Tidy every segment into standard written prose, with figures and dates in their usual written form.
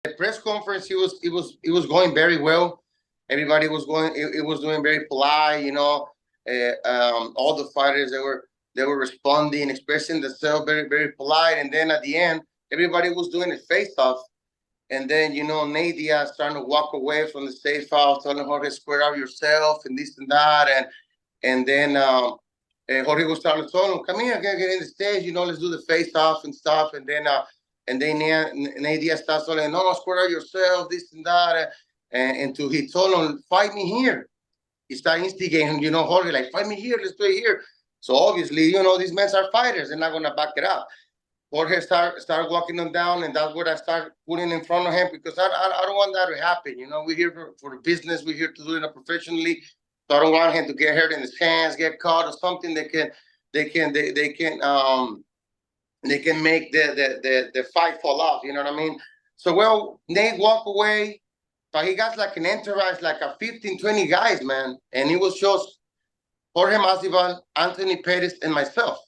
the press conference, it was going very well. Everybody was going. It was doing very polite. All the fighters they were responding, expressing themselves very very polite. And then at the end, everybody was doing a face off. And then Nate Diaz trying to walk away from the safe off, telling Jorge square out yourself and this and that. And then Jorge was trying to tell him, come here, get in the stage, let's do the face off and stuff. And then Nate Diaz starts telling, no, square out yourself, this and that. And to he told him, fight me here. He started instigating, Jorge, like, fight me here, let's do it here. So obviously, these men are fighters. They're not going to back it up. Jorge started walking them down, and that's what I started putting in front of him because I don't want that to happen. We're here for the business. We're here to do it professionally. So I don't want him to get hurt in his hands, get caught, or something. They can make the fight fall off. You know what I mean? So Nate walked away, but he got like an entourage, like a 15, 20 guys, man, and it was just Jorge Masvidal, Anthony Pettis, and myself.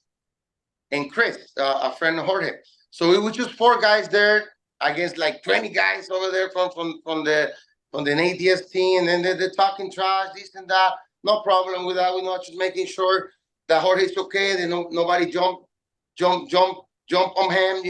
And Chris, a friend of Jorge. So it was just 4 guys there against like 20 guys over there from the Nate Diaz team, and then they're talking trash, this and that. No problem with that. We're not just making sure that Jorge's okay. That nobody jump on him,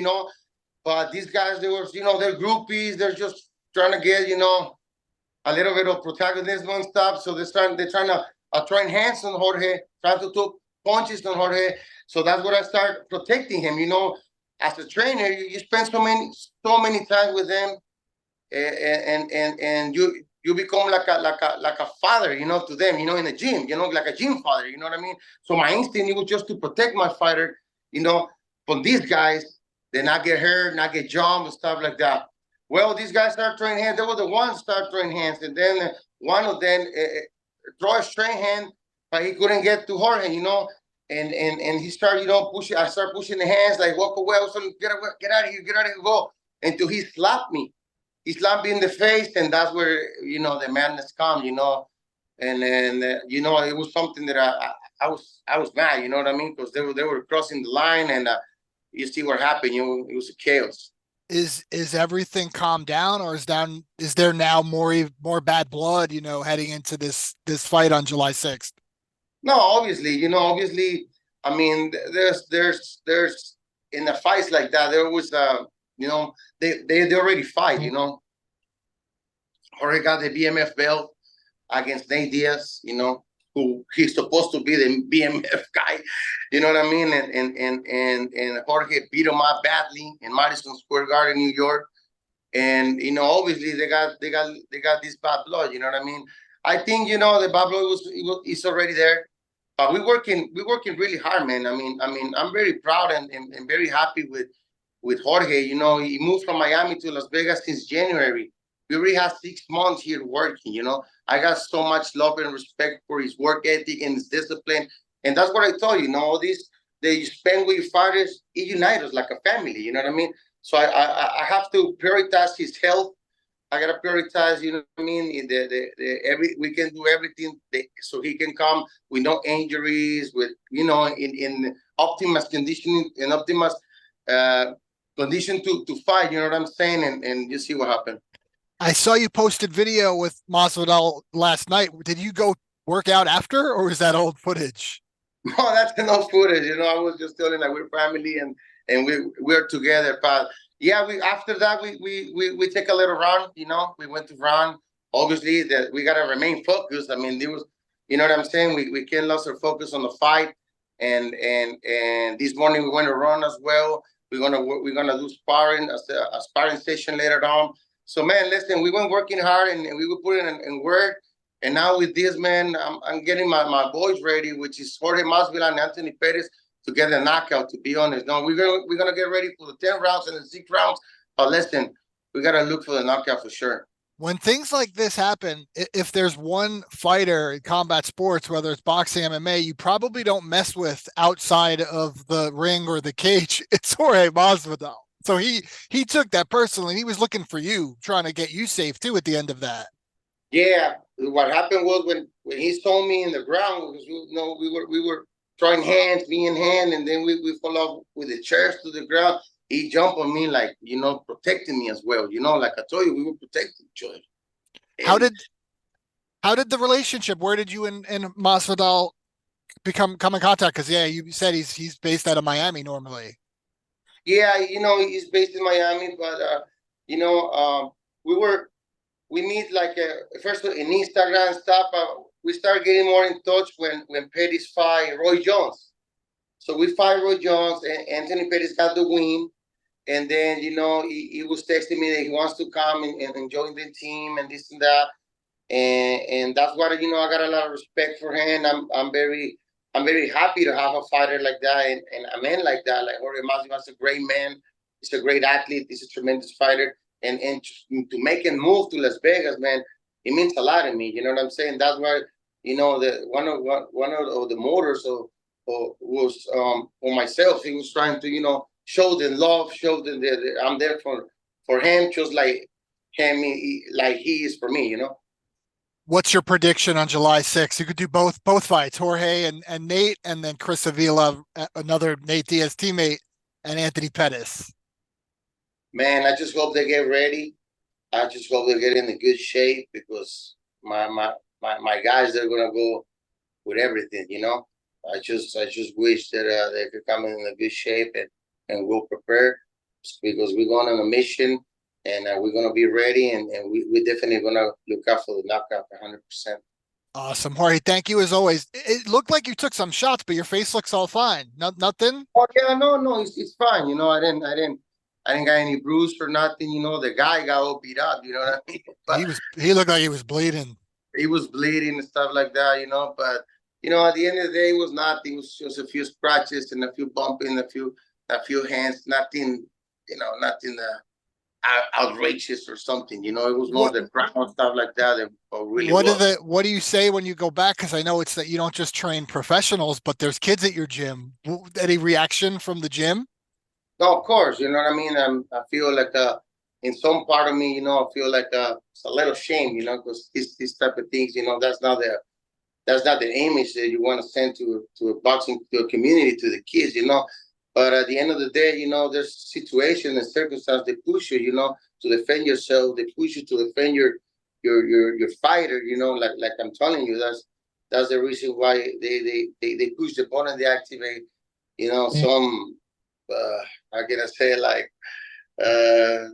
But these guys, they were, they're groupies. They're just trying to get, a little bit of protagonism and stuff. So they're trying to throwing hands on Jorge, trying to throw punches on Jorge. So that's what I started protecting him. As a trainer, you spend so many times with them, and you become like a father, to them, in the gym, like a gym father. You know what I mean? So my instinct it was just to protect my fighter, from these guys, they not get hurt, not get jumped and stuff like that. Well, these guys started throwing hands. They were the ones start throwing hands, and then one of them throw a straight hand, but he couldn't get to Jorge, and he started, pushing. I started pushing the hands, like walk away. I was like, get out of here, go. Until he slapped me. He slapped me in the face, and that's where the madness come, And then it was something that I was mad, you know what I mean? Because they were crossing the line, and you see what happened. It was a chaos. Is everything calmed down, or is there now more bad blood, heading into this fight on July 6th? No, obviously, I mean, there's in the fights like that, there was, they already fight, Jorge got the BMF belt against Nate Diaz, who he's supposed to be the BMF guy, you know what I mean? And Jorge beat him up badly in Madison Square Garden, New York. And obviously they got this bad blood, you know what I mean? I think the bad blood is already there. But we're working really hard, man. I mean, I'm very proud and very happy with Jorge. He moved from Miami to Las Vegas since January. We already have 6 months here working. I got so much love and respect for his work ethic and his discipline, and that's what I told you. All this that you spend with your fighters, it unites us like a family. You know what I mean? So I have to prioritize his health. I gotta prioritize, you know what I mean? We can do everything so he can come with no injuries, with in optimal conditioning and optimal condition to fight. You know what I'm saying? And you see what happened. I saw you posted video with Masvidal last night. Did you go work out after, or is that old footage? No, that's enough footage. I was just telling that we're family and we're together. But yeah, after that we take a little run. We went to run. Obviously, that we gotta remain focused. I mean, there was, you know what I'm saying. We can't lose our focus on the fight. And this morning we went to run as well. We're gonna do sparring, a sparring session later on. So man, listen, we went working hard and we were putting in work. And now with this, man, I'm getting my boys ready, which is Jorge Masvidal and Anthony Pettis to get a knockout. To be honest, no, we're gonna get ready for the 10 rounds and the 6 rounds. But listen, we gotta look for the knockout for sure. When things like this happen, if there's one fighter in combat sports, whether it's boxing, MMA, you probably don't mess with outside of the ring or the cage. It's Jorge Masvidal. So he took that personally. He was looking for you, trying to get you safe too at the end of that. Yeah, what happened was when he saw me in the ground, because we were throwing hands, me in hand, and then we fall off with the chairs to the ground. he jumped on me like, protecting me as well. Like I told you, we were protecting each other. How And did how did the relationship? Where did you and Masvidal come in contact? Because yeah, you said he's based out of Miami normally. yeah, he's based in Miami, but you know, we were we meet like first in Instagram stuff. We start getting more in touch when Pettis fight Roy Jones. So we fight Roy Jones, and Anthony Pettis got the win. And then he was texting me that he wants to come and join the team and this and that. And that's what I got a lot of respect for him. I'm very happy to have a fighter like that and a man like that. Like Jorge Masvidal's a great man. He's a great athlete. He's a tremendous fighter. And to make him move to Las Vegas, man, it means a lot to me. You know what I'm saying? That's why the one of the motors was for myself. He was trying to show the love, show the I'm there for him, just like him, like he is for me. What's your prediction on July 6th? You could do both fights, Jorge and Nate, and then Chris Avila, another Nate Diaz teammate, and Anthony Pettis. Man, I just hope they get ready. I just hope they get in a good shape because my guys, they're gonna go with everything. I just wish that they could come in a good shape and we'll prepare because we're going on a mission and we're gonna be ready and we're definitely gonna look out for the knockout 100%. Awesome, Jorge. Thank you as always. It looked like you took some shots, but your face looks all fine. Nothing. Oh yeah, no, it's fine. I didn't got any bruise or nothing. The guy got all beat up. You know what I mean? But He looked like he was bleeding. he was bleeding and stuff like that. But at the end of the day, it was nothing. It was just a few scratches and a few bumping, a few hands. Nothing. Nothing outrageous or something. It was more What the ground stuff like that. That really what do was. what do you say when you go back? Because I know it's that you don't just train professionals, but there's kids at your gym. Any reaction from the gym? No, of course, you know what I mean. I feel like in some part of me, I feel like it's a little shame, because these type of things, that's not the image that you want to send to a boxing to a community to the kids. But at the end of the day, there's situations and circumstances that push you, to defend yourself. They push you to defend your fighter. Like I'm telling you, that's the reason why they push the button, they activate, some how can I say, like uh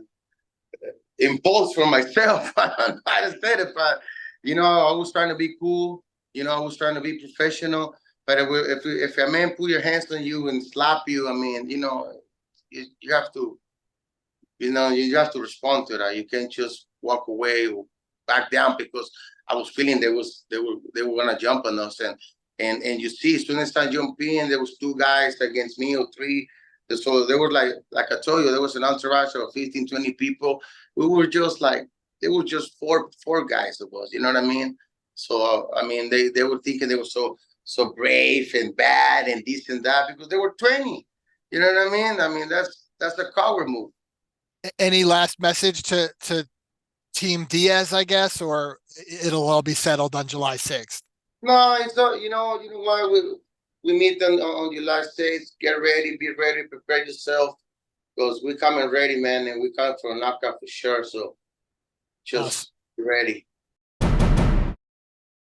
impulse for myself. I don't know how to say it, but I was trying to be cool. I was trying to be professional. But if a man put your hands on you and slap you, I mean, you have to, you have to respond to that. You can't just walk away or back down because I was feeling they were gonna jump on us and you see as soon as I jumped in, there was two guys against me or three. So there were like I told you, there was an entourage of 15, 20 people. We were just like there were just four guys of us, you know what I mean? So I mean they were thinking they were so brave and bad and this and that because they were 20. You know what I mean? I mean that's a coward move. Any last message to Team Diaz, I guess, or it'll all be settled on July 6th? No, it's not. You know why we meet on July 6th. Get ready, be ready, prepare yourself because we coming ready, man, and we coming for a knockout for sure. So Awesome. just be ready.